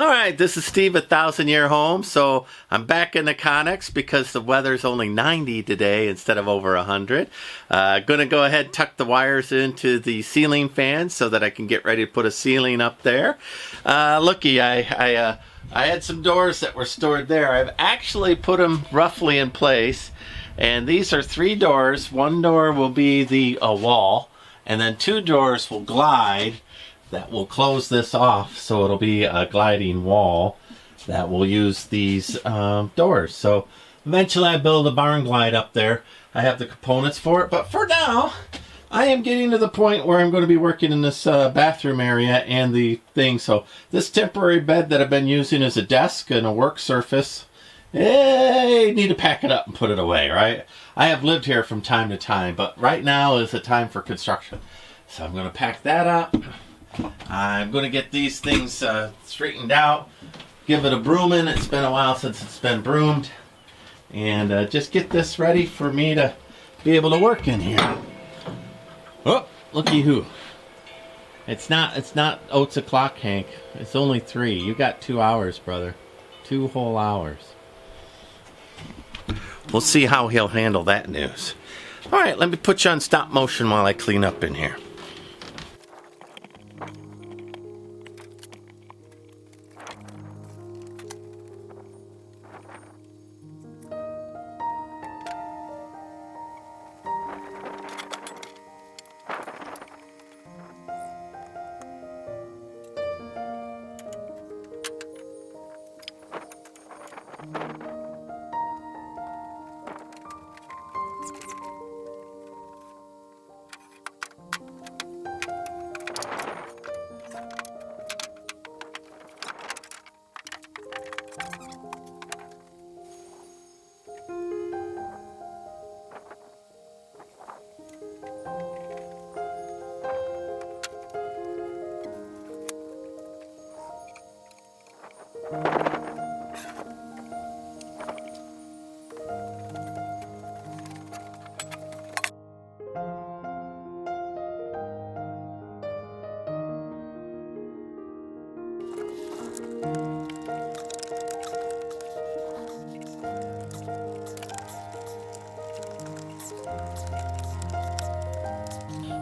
All right, this is Steve at 1000-Year Home. So I'm back in the Connex because the weather's only 90 today instead of over 100. Gonna go ahead and tuck the wires into the ceiling fan so that I can get ready to put a ceiling up there. Looky, I had some doors that were stored there. I've actually put them roughly in place, and these are 3 doors. One door will be the wall, and then 2 doors will glide. That will close this off, so it'll be a gliding wall that will use these doors. So eventually I build a barn glide up there. I have the components for it, but for now I am getting to the point where I'm going to be working in this bathroom area and the thing. So this temporary bed that I've been using as a desk and a work surface, I need to pack it up and put it away, right? I have lived here from time to time, but right now is the time for construction. So I'm going to pack that up. I'm going to get these things straightened out, give it a brooming. It's been a while since it's been broomed, and just get this ready for me to be able to work in here. Oh, looky who. It's not 8 o'clock, Hank. It's only 3. You got 2 hours, brother. 2 whole hours. We'll see how he'll handle that news. All right, let me put you on stop motion while I clean up in here.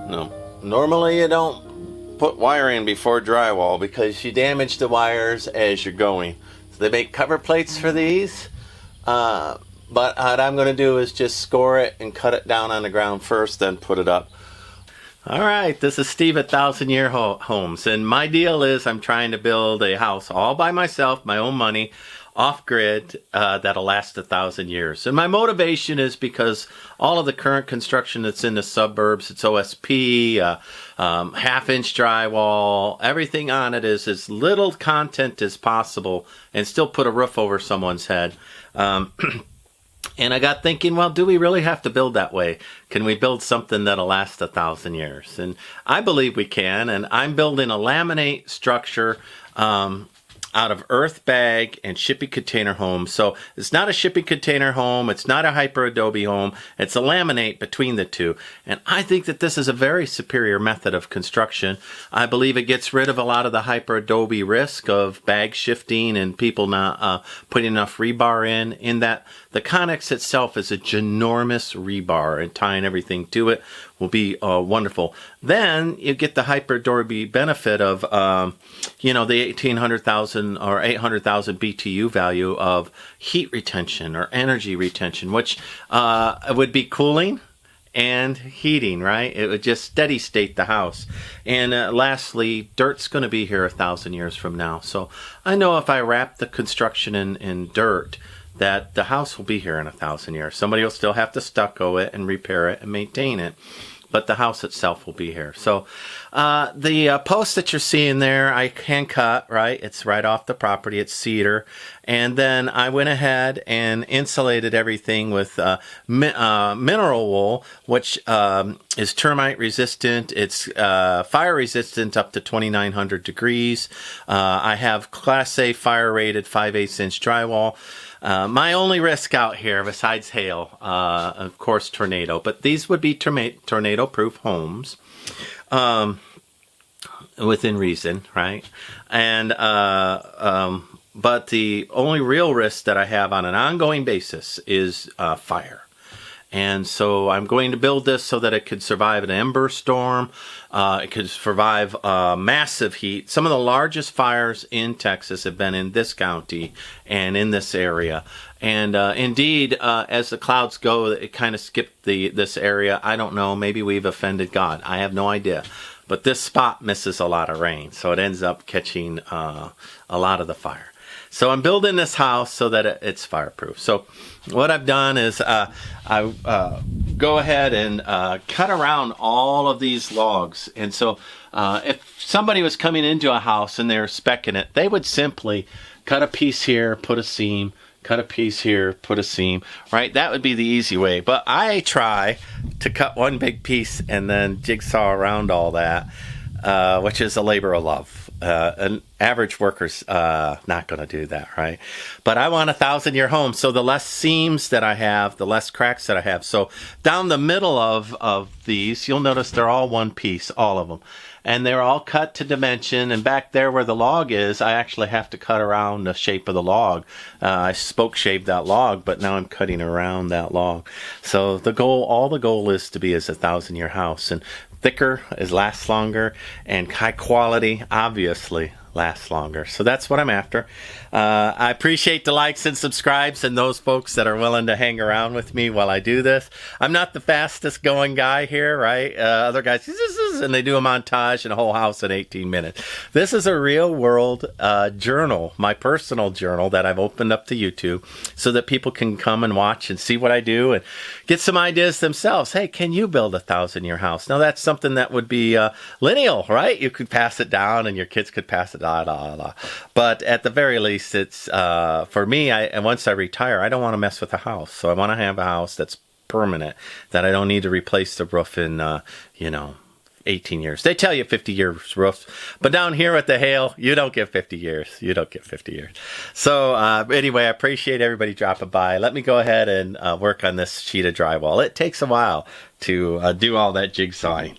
No, normally you don't put wiring before drywall because you damage the wires as you're going. So they make cover plates for these, but what I'm going to do is just score it and cut it down on the ground first, then put it up. All right, this is Steve at 1000-Year Homes, and my deal is I'm trying to build a house all by myself, my own money, off-grid, that'll last 1,000 years. And my motivation is because all of the current construction that's in the suburbs, it's OSP, half-inch drywall, everything on it is as little content as possible and still put a roof over someone's head. And I got thinking, well, do we really have to build that way? Can we build something that'll last 1,000 years? And I believe we can, and I'm building a laminate structure out of earth bag and shipping container home. So it's not a shipping container home. It's not a hyper adobe home. It's a laminate between the two. And I think that this is a very superior method of construction. I believe it gets rid of a lot of the hyper adobe risk of bag shifting and people not putting enough rebar in that the Connex itself is a ginormous rebar, and tying everything to it will be wonderful. Then you get the hyper adobe benefit of the 1,800,000 or 800,000 BTU value of heat retention or energy retention, which would be cooling and heating, right? It would just steady state the house. And lastly, dirt's going to be here 1,000 years from now. So I know if I wrap the construction in dirt, that the house will be here in 1,000 years. Somebody will still have to stucco it and repair it and maintain it, but the house itself will be here. So the post that you're seeing there, I hand cut, right? It's right off the property. It's cedar. And then I went ahead and insulated everything with mineral wool, which is termite resistant. It's fire resistant up to 2,900 degrees. I have Class A fire rated 5/8 inch drywall. My only risk out here, besides hail, of course, tornado, but these would be tornado-proof homes. within reason, right? And but the only real risk that I have on an ongoing basis is fire. And so I'm going to build this so that it could survive an ember storm. It could survive massive heat. Some of the largest fires in Texas have been in this county and in this area. And indeed, as the clouds go, it kind of skipped this area. I don't know. Maybe we've offended God. I have no idea. But this spot misses a lot of rain, so it ends up catching a lot of the fire. So I'm building this house so that it's fireproof. So what I've done is I go ahead and cut around all of these logs. And so if somebody was coming into a house and they were speccing it, they would simply cut a piece here, put a seam, cut a piece here, put a seam, right? That would be the easy way. But I try to cut one big piece and then jigsaw around all that, which is a labor of love. An average worker's not going to do that, right? But I want a 1,000-year home, so the less seams that I have, the less cracks that I have. So down the middle of these, you'll notice they're all one piece, all of them. And they're all cut to dimension, and back there where the log is, I actually have to cut around the shape of the log. I spoke shaved that log, but now I'm cutting around that log. So the goal is to be as a 1,000-year house, and thicker is lasts longer, and high quality obviously lasts longer. So that's what I'm after. I appreciate the likes and subscribes and those folks that are willing to hang around with me while I do this. I'm not the fastest going guy here, right? Other guys, and they do a montage and a whole house in 18 minutes. This is a real world journal, my personal journal that I've opened up to YouTube so that people can come and watch and see what I do and get some ideas themselves. Hey, can you build a 1,000-year house? Now that's something that would be lineal, right? You could pass it down and your kids could pass it on. But at the very least, it's for me, and once I retire, I don't want to mess with a house. So I want to have a house that's permanent, that I don't need to replace the roof in 18 years. They tell you 50 years roofs, but down here with the hail, you don't get 50 years. You don't get 50 years. So anyway, I appreciate everybody dropping by. Let me go ahead and work on this sheet of drywall. It takes a while to do all that jigsawing.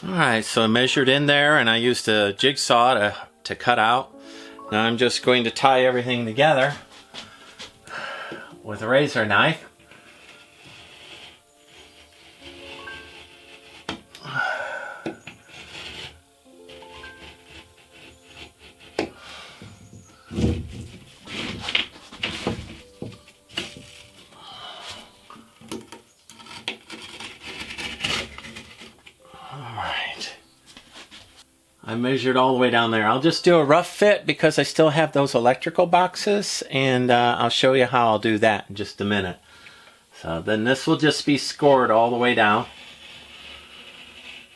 All right, so I measured in there and I used a jigsaw to cut out. Now I'm just going to tie everything together with a razor knife. I measured all the way down there. I'll just do a rough fit because I still have those electrical boxes, and I'll show you how I'll do that in just a minute. So then this will just be scored all the way down.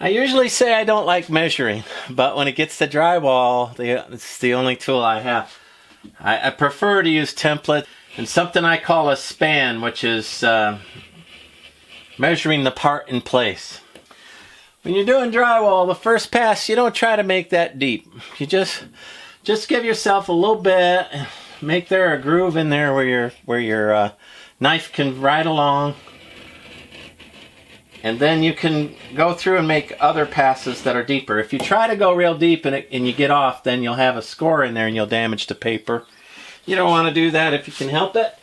I usually say I don't like measuring, but when it gets to drywall, it's the only tool I have. I prefer to use template and something I call a span, which is measuring the part in place. When you're doing drywall, the first pass, you don't try to make that deep. You just give yourself a little bit, make there a groove in there where your knife can ride along, and then you can go through and make other passes that are deeper. If you try to go real deep and you get off, then you'll have a score in there and you'll damage the paper. You don't want to do that if you can help it.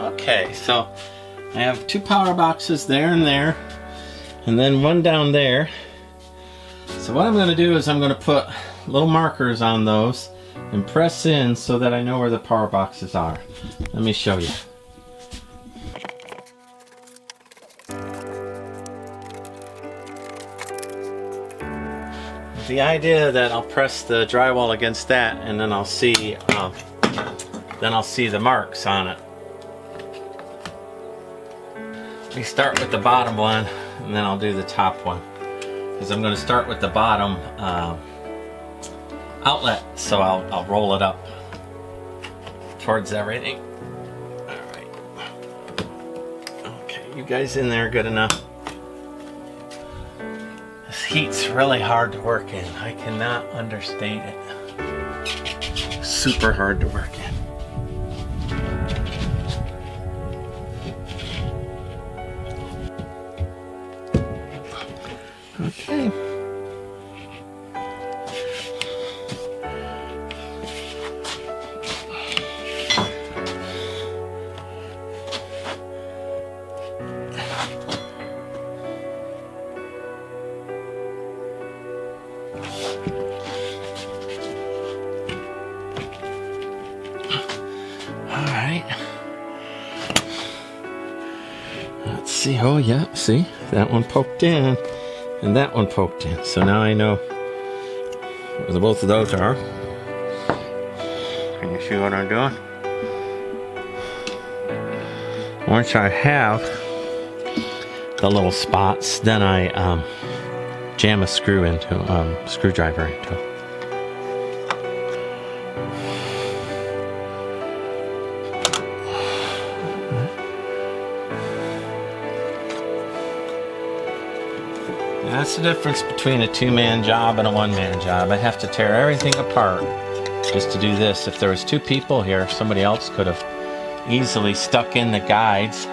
Okay, so I have two power boxes there, and then one down there. So what I'm going to do is I'm going to put little markers on those and press in so that I know where the power boxes are. Let me show you. The idea that I'll press the drywall against that, and then I'll see the marks on it. We start with the bottom one, and then I'll do the top one, because I'm going to start with the bottom outlet, so I'll roll it up towards everything. All right. Okay, you guys in there good enough? This heat's really hard to work in. I cannot understate it. Super hard to work in. Okay. All right. Let's see. Oh, yeah. See, that one poked in. And that one poked in. So now I know where both of those are. Can you see what I'm doing? Once I have the little spots, then I jam a screwdriver into it. That's the difference between a two-man job and a one-man job. I have to tear everything apart just to do this. If there was two people here, somebody else could have easily stuck in the guides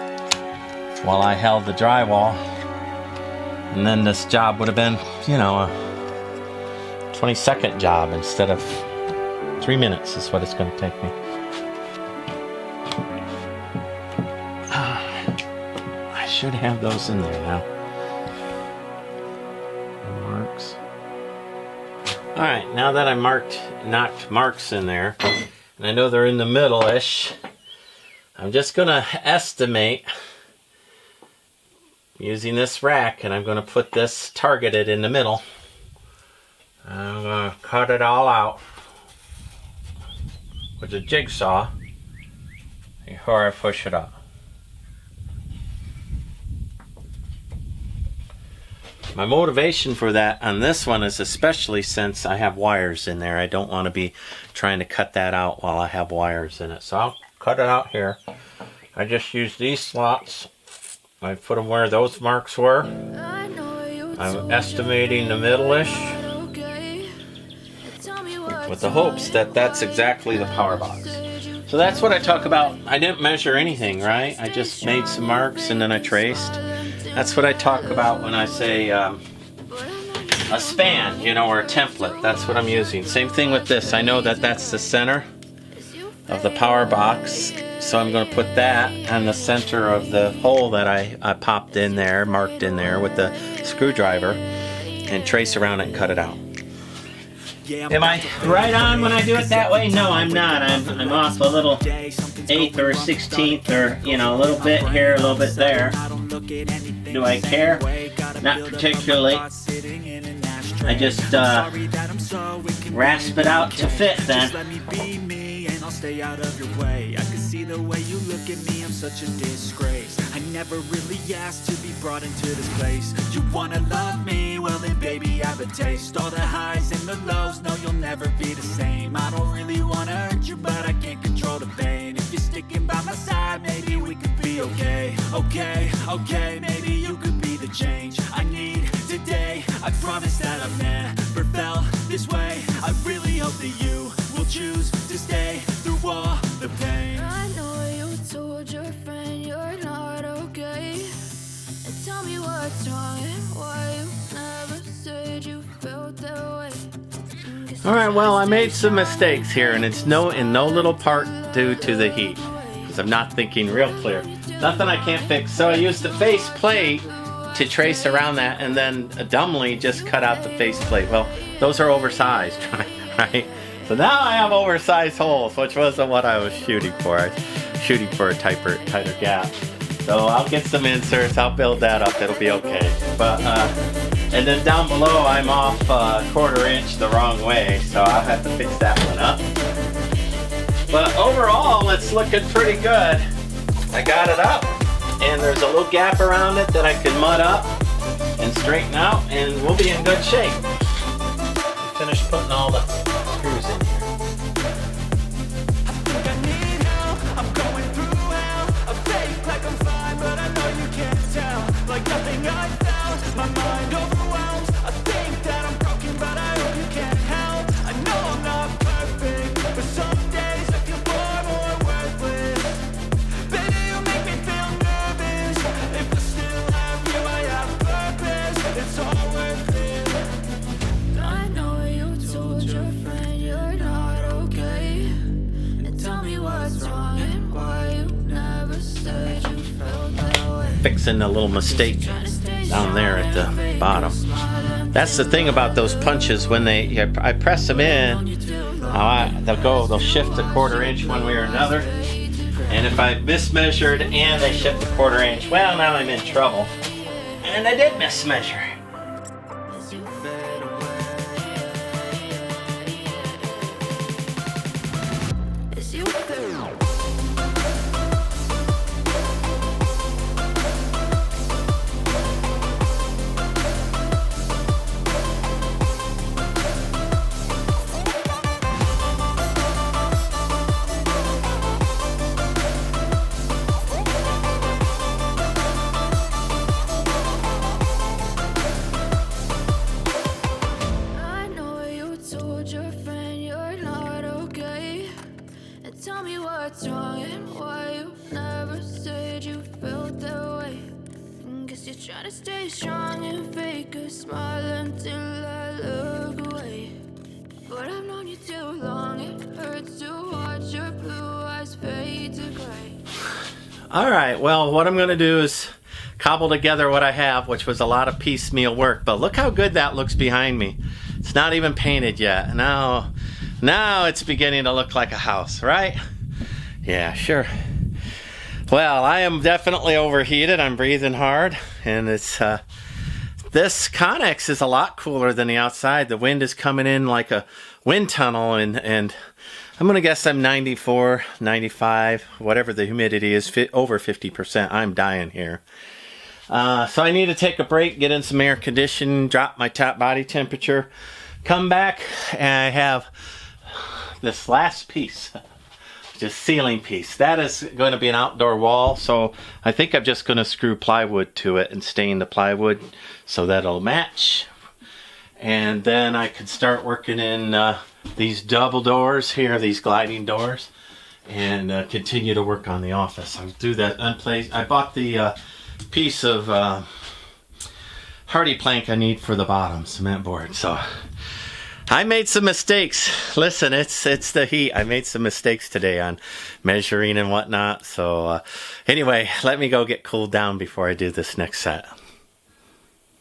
while I held the drywall. And then this job would have been, you know, a 20-second job instead of 3 minutes is what it's going to take me. I should have those in there now. Marks. Alright, now that I knocked marks in there, and I know they're in the middle-ish, I'm just going to estimate using this rack, and I'm going to put this targeted in the middle. I'm going to cut it all out with a jigsaw before I push it up. My motivation for that on this one is especially since I have wires in there. I don't want to be trying to cut that out while I have wires in it. So I'll cut it out here. I just use these slots. I put them where those marks were. I'm estimating the middle-ish with the hopes that that's exactly the power box. So that's what I talk about. I didn't measure anything, right? I just made some marks and then I traced. That's what I talk about when I say a span, you know, or a template. That's what I'm using. Same thing with this. I know that that's the center of the power box, So I'm going to put that on the center of the hole that I popped in there, marked in there with the screwdriver, and trace around it and cut it out. Am I right on when I do it that way? No, I'm not. I'm off a little 1/8 or 1/16 or, you know, a little bit here, a little bit there. Do I care? Not particularly. I just rasp it out to fit then. Stay out of your way. I can see the way you look at me, I'm such a disgrace. I never really asked to be brought into this place. You wanna love me? Well then baby, I have a taste. All the highs and the lows, no you'll never be the same. I don't really wanna hurt you, but I can't control the pain. If you're sticking by my side, maybe we could be okay. Okay, maybe you could be the change I need today. I promise that I've never felt this way. I really hope that you will choose to stay through all the pain. I know you told your friend you're not okay, and tell me what's wrong and why you never said you felt that way. Alright, well, I made some mistakes here, and it's in no little part due to the heat, because I'm not thinking real clear. Nothing I can't fix. So I used the face plate to trace around that, and then dumbly just cut out the face plate. Well, those are oversized, right? So now I have oversized holes, which wasn't what I was shooting for. I was shooting for a tighter gap. So I'll get some inserts, I'll build that up, it'll be okay. But, and then down below I'm off 1/4 inch the wrong way, so I'll have to fix that one up. But overall, it's looking pretty good. I got it up, and there's a little gap around it that I can mud up and straighten out, and we'll be in good shape. Finish putting all the screws in here. I need help, I'm going through hell. I fake like I'm fine, but I know you can't tell. Like nothing I felt, my mind overwhelms. I think that I'm broken, but I hope you can't help. I know I'm not perfect, but some days I feel far more worthless. Baby, you make me feel nervous. If I still have you, I have purpose. It's all worth it. I know you told your friend you're not okay, and tell me what's wrong and why you never said you felt that way. Fixing a little mistake down there at the bottom. That's the thing about those punches. When I press them in, they'll shift a 1/4 inch one way or another. And if I mismeasured and they shift a 1/4 inch, well, now I'm in trouble. And I did mismeasure. As you fade away, as you fade away. I know you told your friend you're not okay, and tell me what's wrong and why you never said you felt that way. Guess you're trying to stay strong and fake a smile until I look away. But I've known you too long, it hurts to watch your blue eyes fade to gray. Alright, well, what I'm going to do is cobble together what I have, which was a lot of piecemeal work. But look how good that looks behind me. It's not even painted yet. Now it's beginning to look like a house, right? Yeah, sure. Well, I am definitely overheated. I'm breathing hard, and it's this Connex is a lot cooler than the outside. The wind is coming in like a wind tunnel, and I'm gonna guess I'm 94, 95, whatever the humidity is, over 50%. I'm dying here. So I need to take a break, get in some air conditioning, drop my top body temperature, come back, and I have this last piece. Just ceiling piece. That is going to be an outdoor wall, so I think I'm just going to screw plywood to it and stain the plywood so that it'll match. And then I could start working in these double doors here, these gliding doors, and continue to work on the office. I'll do that unplaced. I bought the piece of hardy plank I need for the bottom cement board. So I made some mistakes. Listen, it's the heat. I made some mistakes today on measuring and whatnot. So anyway, let me go get cooled down before I do this next set.